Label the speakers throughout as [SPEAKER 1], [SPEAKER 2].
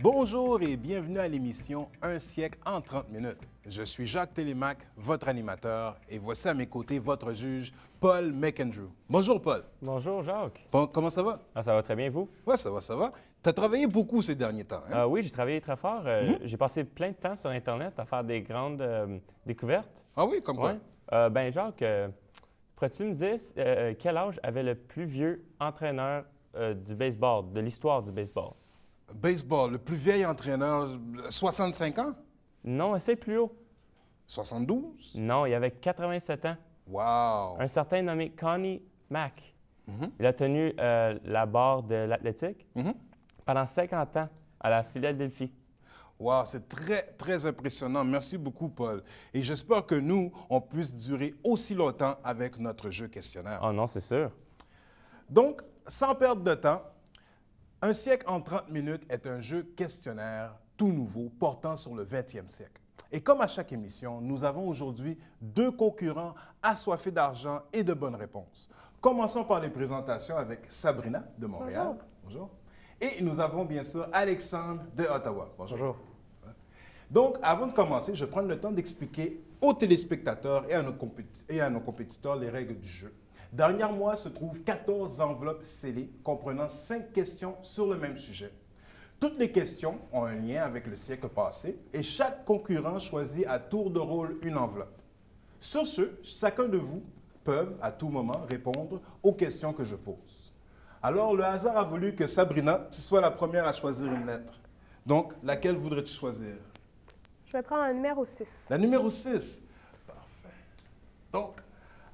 [SPEAKER 1] Bonjour et bienvenue à l'émission Un siècle en 30 minutes. Je suis Jacques Télémac, votre animateur, et voici à mes côtés votre juge, Paul McAndrew. Bonjour, Paul.
[SPEAKER 2] Bonjour, Jacques.
[SPEAKER 1] Comment ça va?
[SPEAKER 2] Ah, ça va très bien, vous?
[SPEAKER 1] Oui, ça va, ça va. Tu as travaillé beaucoup ces derniers temps, hein?
[SPEAKER 2] Oui, j'ai travaillé très fort. J'ai passé plein de temps sur Internet à faire des grandes découvertes.
[SPEAKER 1] Ah oui, comme quoi?
[SPEAKER 2] Ouais. Jacques, pourrais-tu me dire quel âge avait le plus vieux entraîneur du baseball, de l'histoire du baseball?
[SPEAKER 1] Baseball, le plus vieil entraîneur, 65 ans?
[SPEAKER 2] Non, essaye plus haut.
[SPEAKER 1] 72?
[SPEAKER 2] Non, il avait 87 ans.
[SPEAKER 1] Wow!
[SPEAKER 2] Un certain nommé Connie Mack. Il a tenu la barre de l'athlétique pendant 50 ans à la Philadelphie.
[SPEAKER 1] Wow, c'est très, très impressionnant. Merci beaucoup, Paul. Et j'espère que nous, on puisse durer aussi longtemps avec notre jeu questionnaire.
[SPEAKER 2] Oh non, c'est sûr.
[SPEAKER 1] Donc, sans perdre de temps, Un siècle en 30 minutes est un jeu questionnaire tout nouveau portant sur le 20e siècle. Et comme à chaque émission, nous avons aujourd'hui deux concurrents assoiffés d'argent et de bonnes réponses. Commençons par les présentations avec Sabrina de Montréal.
[SPEAKER 3] Bonjour.
[SPEAKER 1] Bonjour. Et nous avons bien sûr Alexandre de Ottawa. Bonjour.
[SPEAKER 4] Bonjour.
[SPEAKER 1] Donc, avant de commencer, je vais prendre le temps d'expliquer aux téléspectateurs et à nos compétiteurs les règles du jeu. Derrière moi se trouvent 14 enveloppes scellées comprenant 5 questions sur le même sujet. Toutes les questions ont un lien avec le siècle passé et chaque concurrent choisit à tour de rôle une enveloppe. Sur ce, chacun de vous peut à tout moment répondre aux questions que je pose. Alors, le hasard a voulu que Sabrina, tu sois la première à choisir une lettre. Donc, laquelle voudrais-tu choisir?
[SPEAKER 3] Je vais prendre un numéro 6.
[SPEAKER 1] La numéro 6. Parfait. Donc,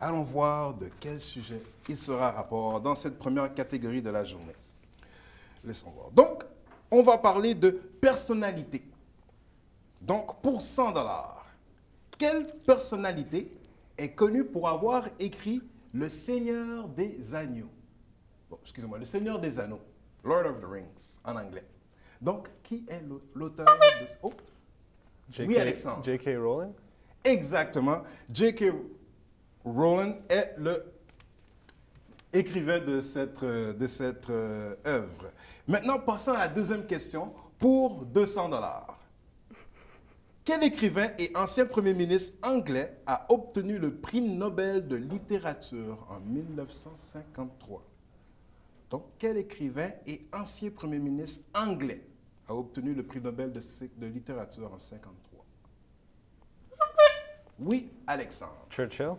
[SPEAKER 1] allons voir de quel sujet il sera rapport dans cette première catégorie de la journée. Laissons voir. Donc, on va parler de personnalité. Donc, pour 100 $, quelle personnalité est connue pour avoir écrit Le Seigneur des Agneaux? Bon, excusez-moi, Le Seigneur des Anneaux, Lord of the Rings, en anglais. Donc, qui est l'auteur de... Oh! Oui, Alexandre.
[SPEAKER 4] J.K. Rowling?
[SPEAKER 1] Exactement. J.K. Rowling est le écrivain de cette œuvre. Maintenant, passons à la deuxième question pour 200 $. Quel écrivain et ancien premier ministre anglais a obtenu le prix Nobel de littérature en 1953? Donc, quel écrivain et ancien premier ministre anglais a obtenu le prix Nobel de littérature en 1953? Oui, Alexandre.
[SPEAKER 4] Churchill?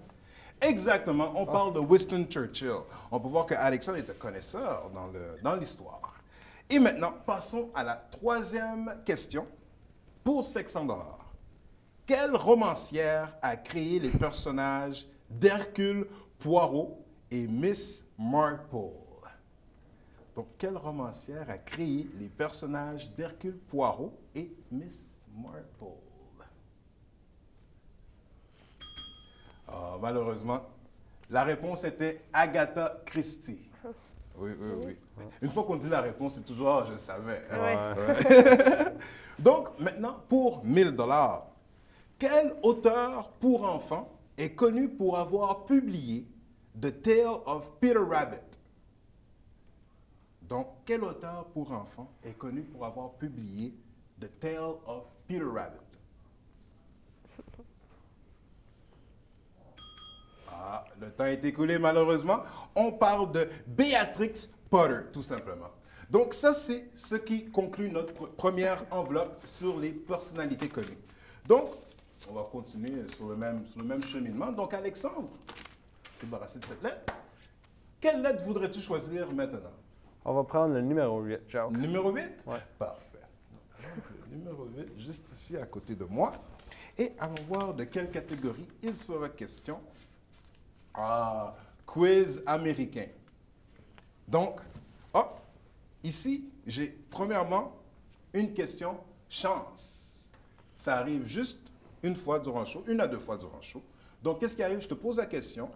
[SPEAKER 1] Exactement, on parle de Winston Churchill. On peut voir que Alexandre est un connaisseur dans l'histoire. Et maintenant, passons à la troisième question pour 500 $. Quelle romancière a créé les personnages d'Hercule Poirot et Miss Marple? Donc, quelle romancière a créé les personnages d'Hercule Poirot et Miss Marple? Malheureusement, la réponse était Agatha Christie. Oui, oui, oui. Une fois qu'on dit la réponse, c'est toujours « Ah, je le savais. »
[SPEAKER 3] Ouais.
[SPEAKER 1] Donc, maintenant, pour 1000 $, quel auteur pour enfants est connu pour avoir publié The Tale of Peter Rabbit? Donc, quel auteur pour enfants est connu pour avoir publié The Tale of Peter Rabbit? Ah, le temps est écoulé malheureusement. On parle de Beatrix Potter, tout simplement. Donc ça, c'est ce qui conclut notre première enveloppe sur les personnalités connues. Donc, on va continuer sur le même cheminement. Donc, Alexandre, débarrassé de cette lettre. Quelle lettre voudrais-tu choisir maintenant?
[SPEAKER 4] On va prendre le numéro 8, Jacques.
[SPEAKER 1] Numéro 8?
[SPEAKER 4] Ouais.
[SPEAKER 1] Parfait. Donc, le numéro 8, juste ici à côté de moi. Et allons voir de quelle catégorie il sera question. Ah, quiz américain. Donc, ici, j'ai premièrement une question chance. Ça arrive juste une fois durant le show, une à deux fois durant le show. Donc, qu'est-ce qui arrive? Je te pose la question.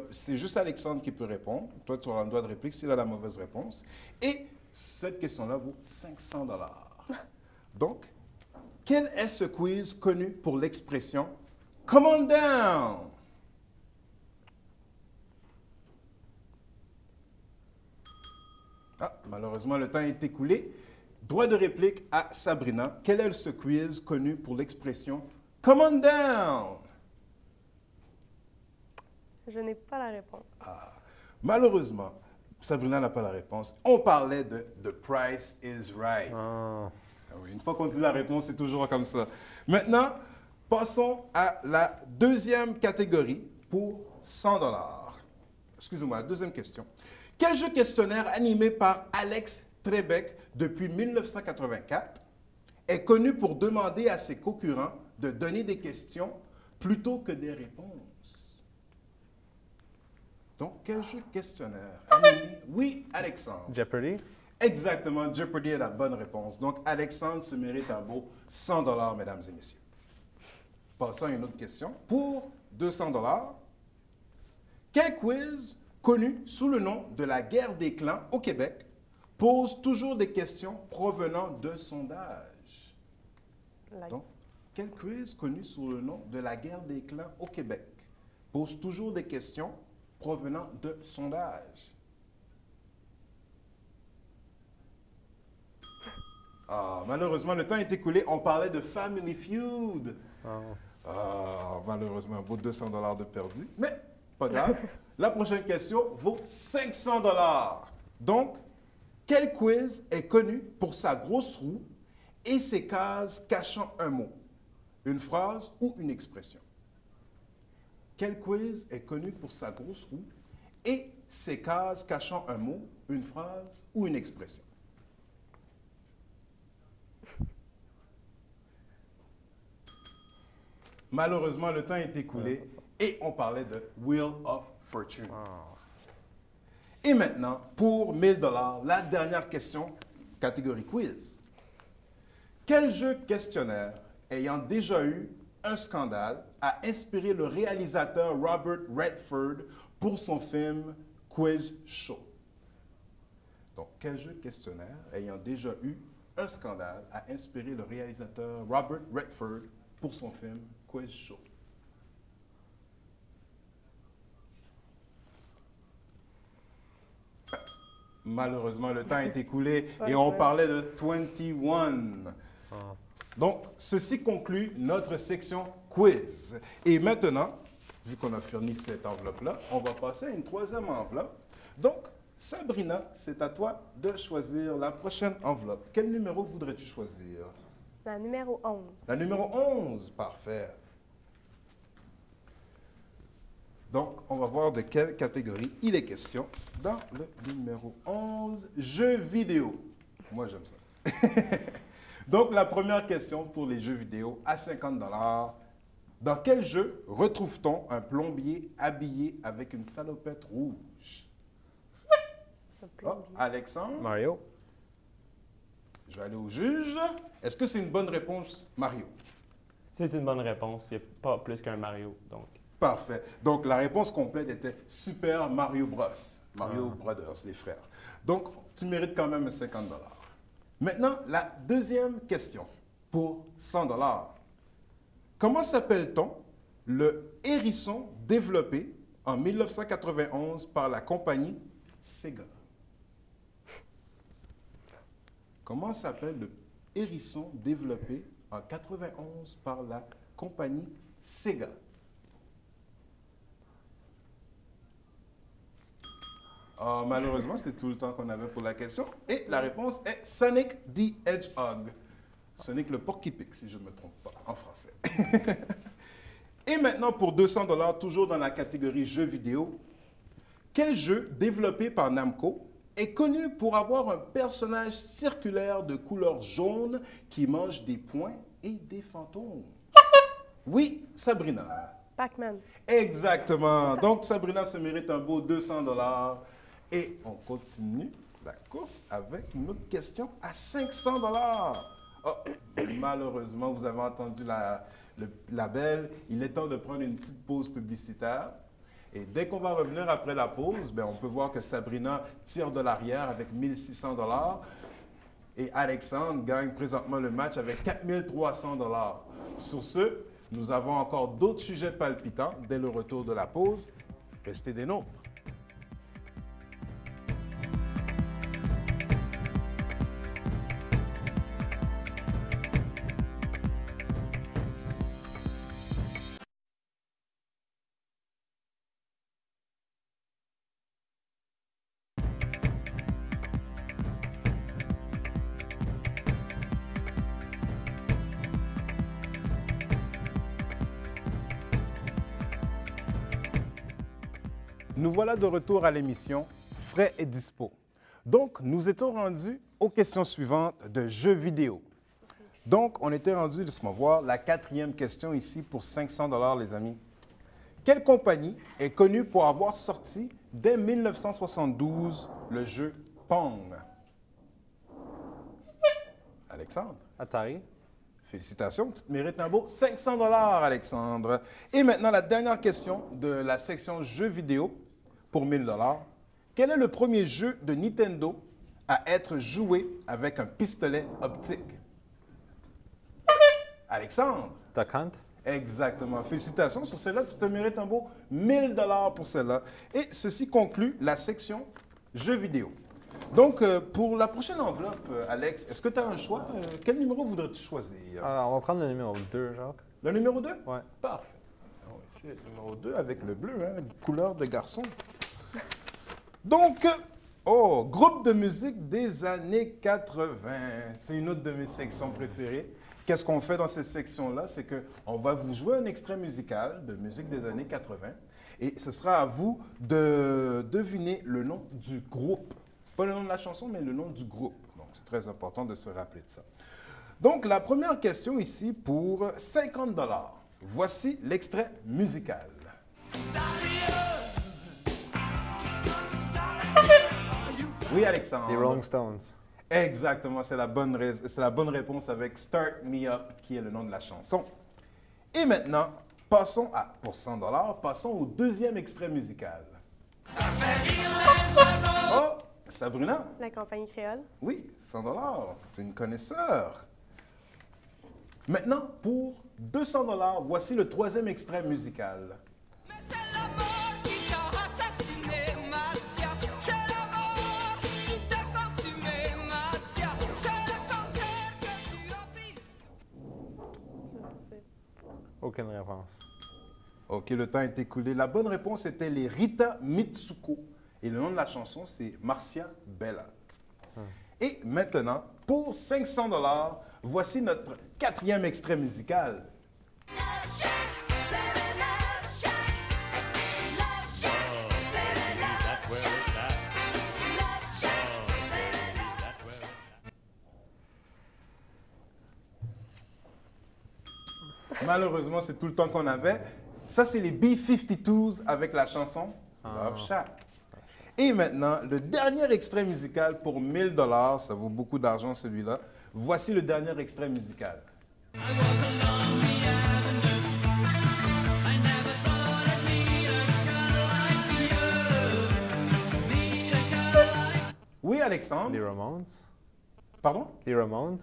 [SPEAKER 1] C'est juste Alexandre qui peut répondre. Toi, tu auras un droit de réplique s'il a la mauvaise réponse. Et cette question-là vaut 500 $. Donc, quel est ce quiz connu pour l'expression « Come on down » ? Malheureusement, le temps est écoulé. Droit de réplique à Sabrina. Quel est ce quiz connu pour l'expression « Come on down » ?
[SPEAKER 3] Je n'ai pas la réponse.
[SPEAKER 1] Malheureusement, Sabrina n'a pas la réponse. On parlait de « The Price is Right ».
[SPEAKER 4] Ah.
[SPEAKER 1] Ah oui, une fois qu'on dit la réponse, c'est toujours comme ça. Maintenant, passons à la deuxième catégorie pour 100 $. Excusez-moi, la deuxième question. Quel jeu questionnaire animé par Alex Trebek depuis 1984 est connu pour demander à ses concurrents de donner des questions plutôt que des réponses? Donc, quel jeu questionnaire animé? Oui, Alexandre.
[SPEAKER 4] Jeopardy.
[SPEAKER 1] Exactement, Jeopardy est la bonne réponse. Donc, Alexandre se mérite un beau 100 $, mesdames et messieurs. Passons à une autre question. Pour 200 $, quel quiz connu sous le nom de la guerre des clans au Québec pose toujours des questions provenant de sondages? Donc, quel quiz connu sous le nom de la guerre des clans au Québec pose toujours des questions provenant de sondages? Ah, malheureusement, le temps est écoulé. On parlait de Family Feud. Malheureusement, un beau 200 $ de perdu. Mais, pas grave. La prochaine question vaut 500 $. Donc, quel quiz est connu pour sa grosse roue et ses cases cachant un mot, une phrase ou une expression? Quel quiz est connu pour sa grosse roue et ses cases cachant un mot, une phrase ou une expression? Malheureusement, le temps est écoulé et on parlait de Wheel of Fortune. Et maintenant, pour 1000 $, la dernière question, catégorie quiz. Quel jeu questionnaire ayant déjà eu un scandale a inspiré le réalisateur Robert Redford pour son film Quiz Show? Donc, quel jeu questionnaire ayant déjà eu un scandale a inspiré le réalisateur Robert Redford pour son film Quiz Show? Malheureusement, le temps est écoulé et on parlait de 21. Donc, ceci conclut notre section quiz. Et maintenant, vu qu'on a fourni cette enveloppe-là, on va passer à une troisième enveloppe. Donc, Sabrina, c'est à toi de choisir la prochaine enveloppe. Quel numéro voudrais-tu choisir?
[SPEAKER 3] La numéro 11.
[SPEAKER 1] La numéro 11, parfait. Donc, on va voir de quelle catégorie il est question dans le numéro 11, jeux vidéo. Moi, j'aime ça. Donc, la première question pour les jeux vidéo à 50 $. Dans quel jeu retrouve-t-on un plombier habillé avec une salopette rouge? Oh, Alexandre?
[SPEAKER 4] Mario.
[SPEAKER 1] Je vais aller au juge. Est-ce que c'est une bonne réponse, Mario?
[SPEAKER 2] C'est une bonne réponse. Il n'y a pas plus qu'un Mario, donc.
[SPEAKER 1] Parfait. Donc, la réponse complète était Super Mario Bros. Mario Brothers, les frères. Donc, tu mérites quand même 50 $. Maintenant, la deuxième question pour 100 $. Comment s'appelle-t-on le hérisson développé en 1991 par la compagnie Sega? Comment s'appelle le hérisson développé en 1991 par la compagnie Sega? Malheureusement, c'est tout le temps qu'on avait pour la question. Et la réponse est Sonic the Hedgehog. Sonic le porc-épic, si je ne me trompe pas, en français. Et maintenant, pour 200 $, toujours dans la catégorie jeux vidéo, quel jeu développé par Namco est connu pour avoir un personnage circulaire de couleur jaune qui mange des points et des fantômes? Oui, Sabrina.
[SPEAKER 3] Pac-Man.
[SPEAKER 1] Exactement. Donc, Sabrina se mérite un beau 200 $. Et on continue la course avec une autre question à 500 $. Oh, malheureusement, vous avez entendu le label. Il est temps de prendre une petite pause publicitaire. Et dès qu'on va revenir après la pause, on peut voir que Sabrina tire de l'arrière avec 1600 $. Et Alexandre gagne présentement le match avec 4300 $. Sur ce, nous avons encore d'autres sujets palpitants dès le retour de la pause. Restez des nôtres. Nous voilà de retour à l'émission Frais et Dispo. Donc, nous étions rendus aux questions suivantes de jeux vidéo. Donc, on était rendu, laisse-moi voir, la 4e question ici pour 500 $, les amis. Quelle compagnie est connue pour avoir sorti dès 1972 le jeu Pong? Alexandre?
[SPEAKER 4] Atari.
[SPEAKER 1] Félicitations, tu te mérites un beau 500 $, Alexandre. Et maintenant, la dernière question de la section jeux vidéo pour 1000 $. Quel est le premier jeu de Nintendo à être joué avec un pistolet optique? Alexandre?
[SPEAKER 4] Duck Hunt.
[SPEAKER 1] Exactement. Félicitations. Sur celle-là, tu te mérites un beau 1000 $ pour celle-là. Et ceci conclut la section jeux vidéo. Donc, pour la prochaine enveloppe, Alex, est-ce que tu as un choix? Quel numéro voudrais-tu choisir?
[SPEAKER 4] On va prendre le numéro 2, Jacques.
[SPEAKER 1] Le numéro 2?
[SPEAKER 4] Ouais.
[SPEAKER 1] Parfait. Alors, ici, le numéro 2 avec le bleu, hein, couleur de garçon. Donc, groupe de musique des années 80. C'est une autre de mes sections préférées. Qu'est-ce qu'on fait dans cette section-là? C'est qu'on va vous jouer un extrait musical de musique des années 80 et ce sera à vous de deviner le nom du groupe. Pas le nom de la chanson, mais le nom du groupe. Donc, c'est très important de se rappeler de ça. Donc, la première question ici pour 50 $. Voici l'extrait musical. Oui, Alexandre.
[SPEAKER 4] Les Rolling Stones.
[SPEAKER 1] Exactement, c'est la bonne réponse avec Start Me Up, qui est le nom de la chanson. Et maintenant, passons pour 100 $, passons au deuxième extrait musical. Oh, Sabrina?
[SPEAKER 3] La compagnie créole.
[SPEAKER 1] Oui, 100 $. Tu es une connaisseur. Maintenant, pour 200 $, voici le troisième extrait musical.
[SPEAKER 5] C'est l'amour qui t'a assassiné, Mathia. C'est l'amour qui t'a consumé, Mathia. C'est le cancer que tu as pris.
[SPEAKER 3] Je sais.
[SPEAKER 4] Aucune réponse.
[SPEAKER 1] OK, le temps est écoulé. La bonne réponse était les Rita Mitsuko. Et le nom de la chanson, c'est Marcia Bella. Et maintenant, pour 500 $, voici notre quatrième extrait musical.
[SPEAKER 5] Love Shack, baby, Love Shack. Love Shack, baby, Love Shack. Love Shack, baby, Love Shack.
[SPEAKER 1] Malheureusement, c'est tout le temps qu'on avait. Ça, c'est les B-52s avec la chanson Love Shack. Et maintenant, le dernier extrait musical pour 1000 $, ça vaut beaucoup d'argent celui-là. Voici le dernier extrait musical. Oui, Alexandre.
[SPEAKER 4] Les Ramones.
[SPEAKER 1] Pardon?
[SPEAKER 4] Les Ramones.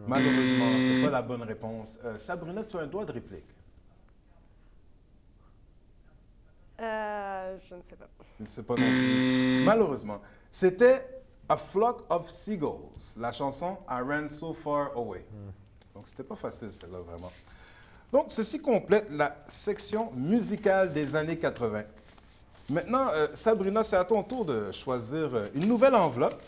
[SPEAKER 1] Malheureusement, c'est pas la bonne réponse. Sabrina, tu as un droit de réplique.
[SPEAKER 3] Je ne sais pas.
[SPEAKER 1] Je ne sais pas non plus. Malheureusement. C'était A Flock of Seagulls, la chanson I Ran So Far Away. Donc, c'était pas facile, celle-là, vraiment. Donc, ceci complète la section musicale des années 80. Maintenant, Sabrina, c'est à ton tour de choisir une nouvelle enveloppe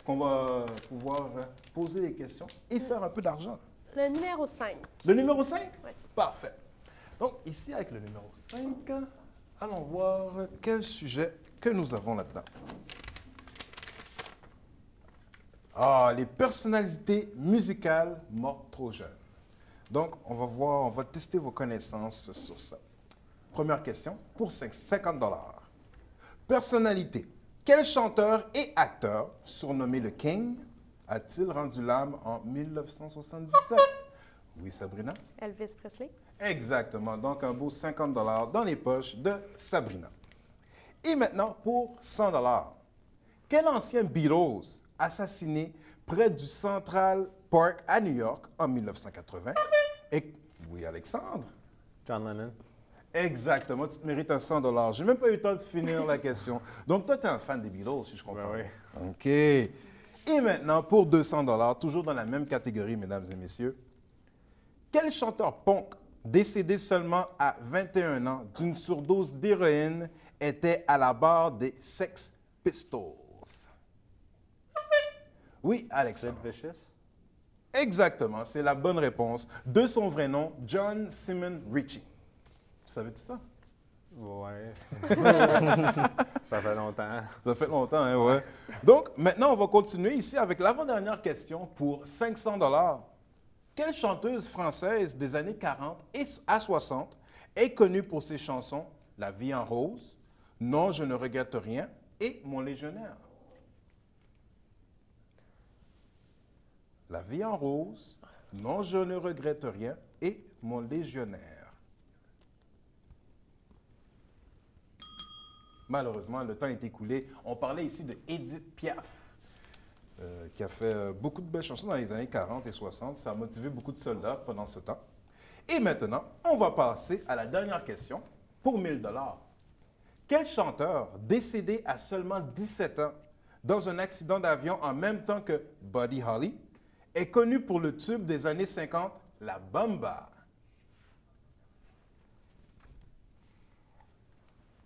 [SPEAKER 1] qu'on va pouvoir poser des questions et faire un peu d'argent.
[SPEAKER 3] Le numéro 5.
[SPEAKER 1] Le numéro 5?
[SPEAKER 3] Oui.
[SPEAKER 1] Parfait. Donc, ici, avec le numéro 5, allons voir quel sujet que nous avons là-dedans. Ah, les personnalités musicales mortes trop jeunes. Donc, on va tester vos connaissances sur ça. Première question pour 50 $. Personnalité. Quel chanteur et acteur, surnommé le King, a-t-il rendu l'âme en 1977? Oui, Sabrina?
[SPEAKER 3] Elvis Presley.
[SPEAKER 1] Exactement. Donc, un beau 50 $ dans les poches de Sabrina. Et maintenant, pour 100 $. Quel ancien Beatles assassiné près du Central Park à New York en 1980? Et, oui, Alexandre?
[SPEAKER 4] John Lennon.
[SPEAKER 1] Exactement. Tu te mérites un 100 $. J'ai même pas eu le temps de finir la question. Donc, toi, tu es un fan des Beatles, si je comprends.
[SPEAKER 4] Ben
[SPEAKER 1] bien. OK. Et maintenant, pour 200 $, toujours dans la même catégorie, mesdames et messieurs, quel chanteur punk décédé seulement à 21 ans d'une surdose d'héroïne était à la barre des Sex Pistols? Oui, Alexandre.
[SPEAKER 4] Sid Vicious.
[SPEAKER 1] Exactement, c'est la bonne réponse. De son vrai nom, John Simon Ritchie. Tu savais tout ça?
[SPEAKER 4] Ouais. Ça fait longtemps.
[SPEAKER 1] Ça fait longtemps, hein, ouais. Donc, maintenant, on va continuer ici avec l'avant-dernière question pour 500 $. Quelle chanteuse française des années 40 et à 60 est connue pour ses chansons La vie en rose, Non, je ne regrette rien et Mon légionnaire? La vie en rose, Non, je ne regrette rien et Mon légionnaire. Malheureusement, le temps est écoulé. On parlait ici de Édith Piaf, qui a fait beaucoup de belles chansons dans les années 40 et 60. Ça a motivé beaucoup de soldats pendant ce temps. Et maintenant, on va passer à la dernière question pour 1000 $. Quel chanteur, décédé à seulement 17 ans dans un accident d'avion en même temps que Buddy Holly, est connu pour le tube des années 50, La Bamba?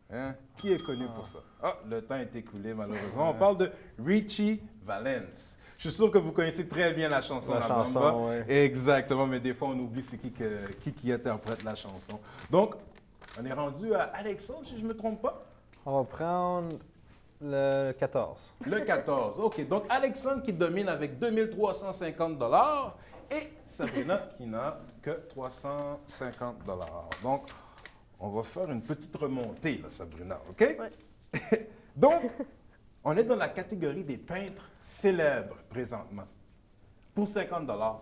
[SPEAKER 1] Hein? Qui est connu pour ça? Ah, le temps est écoulé, malheureusement. On parle de Richie Valens. Je suis sûr que vous connaissez très bien la chanson
[SPEAKER 4] La chanson,
[SPEAKER 1] Bamba.
[SPEAKER 4] oui.
[SPEAKER 1] Exactement, mais des fois, on oublie c'est qui interprète la chanson. Donc, on est rendu à Alexandre, si je ne me trompe pas.
[SPEAKER 4] On va prendre le 14.
[SPEAKER 1] Le 14. OK. Donc, Alexandre qui domine avec 2350 $ et Sabrina qui n'a que 350 $. Donc, on va faire une petite remontée, là, Sabrina, OK?
[SPEAKER 3] Ouais.
[SPEAKER 1] Donc, on est dans la catégorie des peintres célèbres présentement. Pour 50 $,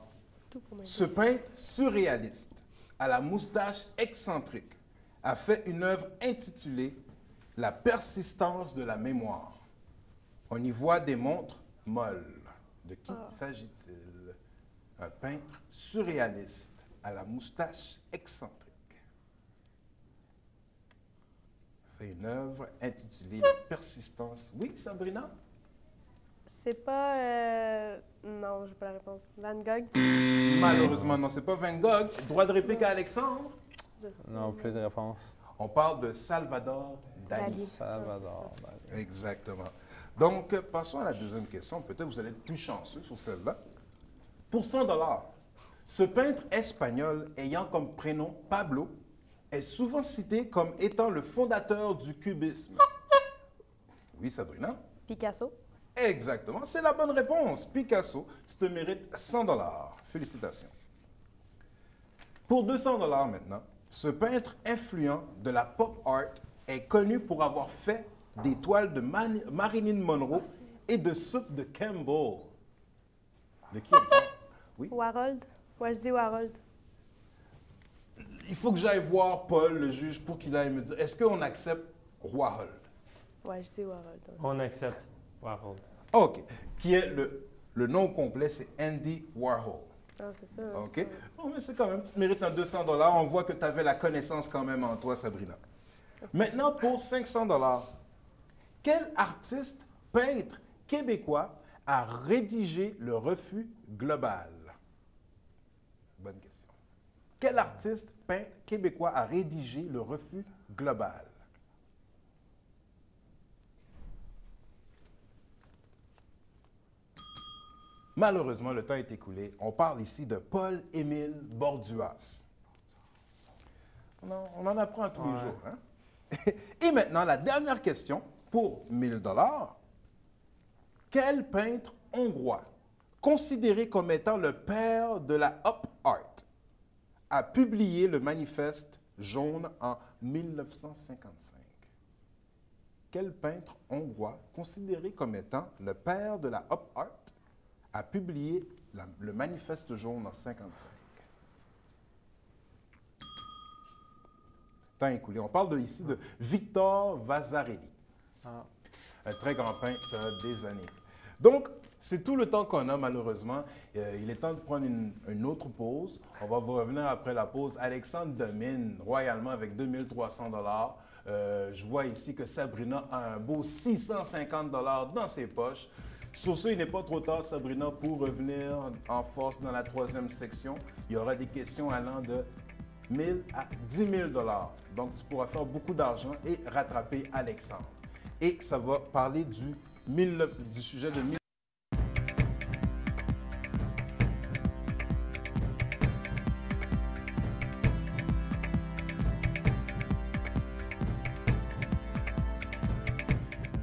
[SPEAKER 3] Tout pour moi.
[SPEAKER 1] ce peintre surréaliste, à la moustache excentrique, a fait une œuvre intitulée La persistance de la mémoire. On y voit des montres molles. De qui s'agit-il? Un peintre surréaliste, à la moustache excentrique. Fait une œuvre intitulée La persistance. Oui, Sabrina?
[SPEAKER 3] C'est pas. Non, j'ai pas la réponse. Van Gogh?
[SPEAKER 1] Malheureusement, non, c'est pas Van Gogh. Droit de réplique à Alexandre.
[SPEAKER 3] Je sais.
[SPEAKER 4] Non, plus de réponses.
[SPEAKER 1] On parle de Salvador Dali.
[SPEAKER 3] Dali.
[SPEAKER 4] Salvador. Dali.
[SPEAKER 1] Exactement. Donc, passons à la deuxième question. Peut-être vous allez être plus chanceux sur celle-là. Pour 100 $, ce peintre espagnol ayant comme prénom Pablo est souvent cité comme étant le fondateur du cubisme. Oui, Sabrina?
[SPEAKER 3] Picasso?
[SPEAKER 1] Exactement, c'est la bonne réponse. Picasso, tu te mérites 100 $. Félicitations. Pour 200 $ maintenant, ce peintre influent de la pop art est connu pour avoir fait des toiles de Marilyn Monroe et de soupe de Campbell. De qui on parle? Oui.
[SPEAKER 3] Warhol? Ouais, je dis Warhol.
[SPEAKER 1] Il faut que j'aille voir Paul, le juge, pour qu'il aille me dire, est-ce qu'on accepte Warhol?
[SPEAKER 3] Ouais, je dis Warhol. donc.
[SPEAKER 2] On accepte Warhol.
[SPEAKER 1] OK. Qui est le nom complet, c'est Andy Warhol.
[SPEAKER 3] Ah, c'est ça. hein,
[SPEAKER 1] OK.
[SPEAKER 3] c'est pas-
[SPEAKER 1] Bon, mais c'est quand même, tu te mérites un 200 $. On voit que tu avais la connaissance quand même en toi, Sabrina. Maintenant, pour 500 $, quel artiste, peintre québécois a rédigé Le Refus global? Bonne question. Quel artiste, peintre québécois a rédigé Le Refus global? Malheureusement, le temps est écoulé. On parle ici de Paul-Émile Borduas. On en apprend tous les
[SPEAKER 4] Ouais.
[SPEAKER 1] jours. Hein? Et maintenant, la dernière question pour 1000 $. Quel peintre hongrois, considéré comme étant le père de la Op Art, a publié le manifeste jaune en 1955? Quel peintre hongrois, considéré comme étant le père de la Op Art, a publié le manifeste jaune en 1955? Temps écoulé. On parle ici de Victor Vasarely,
[SPEAKER 4] Ah.
[SPEAKER 1] un très grand peintre des années. Donc, c'est tout le temps qu'on a, malheureusement. Il est temps de prendre une autre pause. On va vous revenir après la pause. Alexandre domine royalement avec 2300 $. Je vois ici que Sabrina a un beau 650 $ dans ses poches. Sur ce, il n'est pas trop tard, Sabrina, pour revenir en force dans la troisième section. Il y aura des questions allant de 1000 à 10 000 $. Donc, tu pourras faire beaucoup d'argent et rattraper Alexandre. Et ça va parler du sujet de 1000.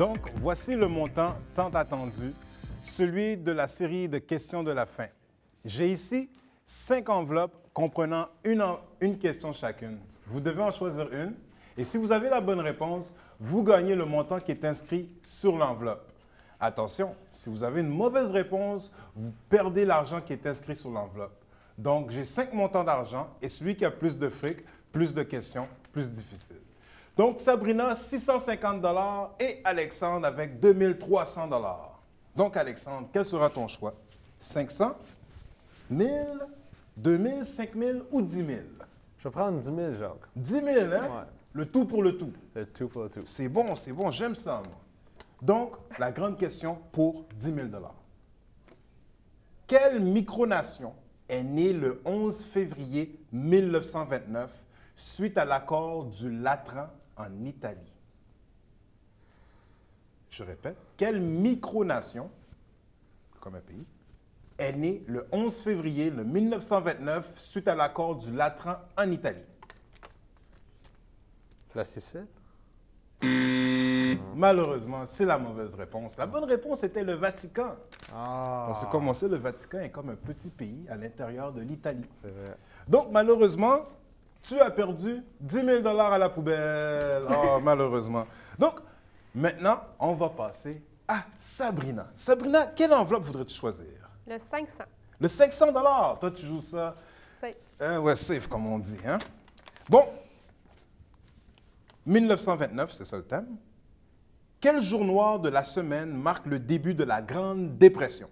[SPEAKER 1] Donc, voici le montant tant attendu, celui de la série de questions de la fin. J'ai ici 5 enveloppes comprenant une question chacune. Vous devez en choisir une et si vous avez la bonne réponse, vous gagnez le montant qui est inscrit sur l'enveloppe. Attention, si vous avez une mauvaise réponse, vous perdez l'argent qui est inscrit sur l'enveloppe. Donc, j'ai 5 montants d'argent et celui qui a plus de fric, plus de questions, plus difficile. Donc, Sabrina, 650 $ et Alexandre avec 2300 $. Donc, Alexandre, quel sera ton choix? 500, 1000, 2000, 5000 ou 10 000?
[SPEAKER 4] Je vais prendre 10 000, Jacques.
[SPEAKER 1] 10 000, hein?
[SPEAKER 4] Ouais.
[SPEAKER 1] Le tout pour le tout.
[SPEAKER 4] Le tout pour le tout.
[SPEAKER 1] C'est bon, j'aime ça, moi. Donc, la grande question pour 10 000 $. Quelle micronation est née le 11 février 1929 suite à l'accord du Latran en Italie? Je répète, quelle micronation, comme un pays, est née le 11 février 1929 suite à l'accord du Latran en Italie?
[SPEAKER 4] La Sicile?
[SPEAKER 1] Malheureusement, c'est la mauvaise réponse. La bonne réponse était le Vatican.
[SPEAKER 4] Ah!
[SPEAKER 1] Parce que comme on sait, le Vatican est comme un petit pays à l'intérieur de l'Italie.
[SPEAKER 4] C'est vrai.
[SPEAKER 1] Donc, malheureusement, tu as perdu 10 000 $ à la poubelle. Oh, malheureusement. Donc, maintenant, on va passer à Sabrina. Sabrina, quelle enveloppe voudrais-tu choisir?
[SPEAKER 3] Le 500.
[SPEAKER 1] Le 500 $. Toi, tu joues ça.
[SPEAKER 3] Safe.
[SPEAKER 1] Ouais, safe, comme on dit. Hein? Bon. 1929, c'est ça le thème. Quel jour noir de la semaine marque le début de la Grande Dépression?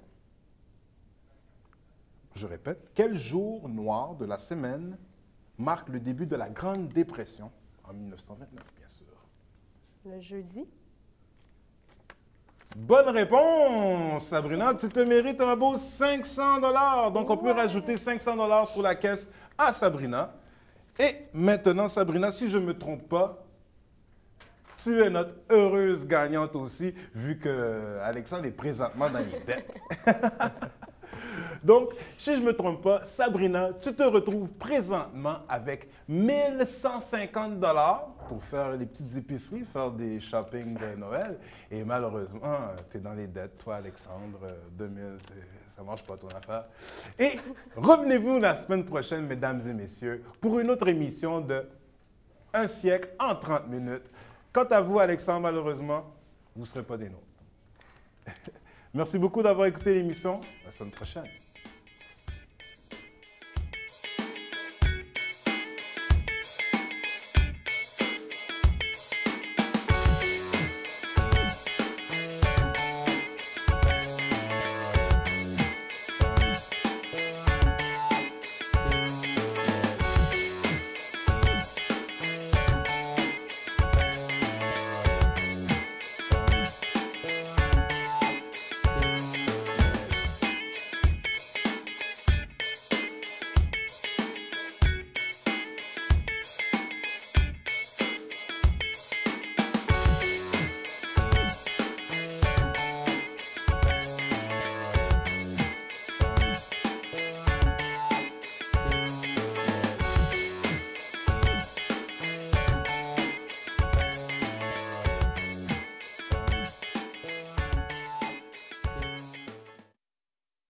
[SPEAKER 1] Je répète, quel jour noir de la semaine marque le début de la Grande Dépression en 1929, bien sûr?
[SPEAKER 3] Le jeudi.
[SPEAKER 1] Bonne réponse, Sabrina. Tu te mérites un beau 500 $. Donc, on peut rajouter 500 $ sur la caisse à Sabrina. Et maintenant, Sabrina, si je ne me trompe pas, tu es notre heureuse gagnante aussi, vu que Alexandre est présentement dans les dettes. Donc, si je ne me trompe pas, Sabrina, tu te retrouves présentement avec 1150 $ pour faire les petites épiceries, faire des shopping de Noël. Et malheureusement, tu es dans les dettes, toi, Alexandre, 2000, ça ne marche pas ton affaire. Et revenez-vous la semaine prochaine, mesdames et messieurs, pour une autre émission de Un siècle en 30 minutes. Quant à vous, Alexandre, malheureusement, vous ne serez pas des nôtres. Merci beaucoup d'avoir écouté l'émission. À la semaine prochaine.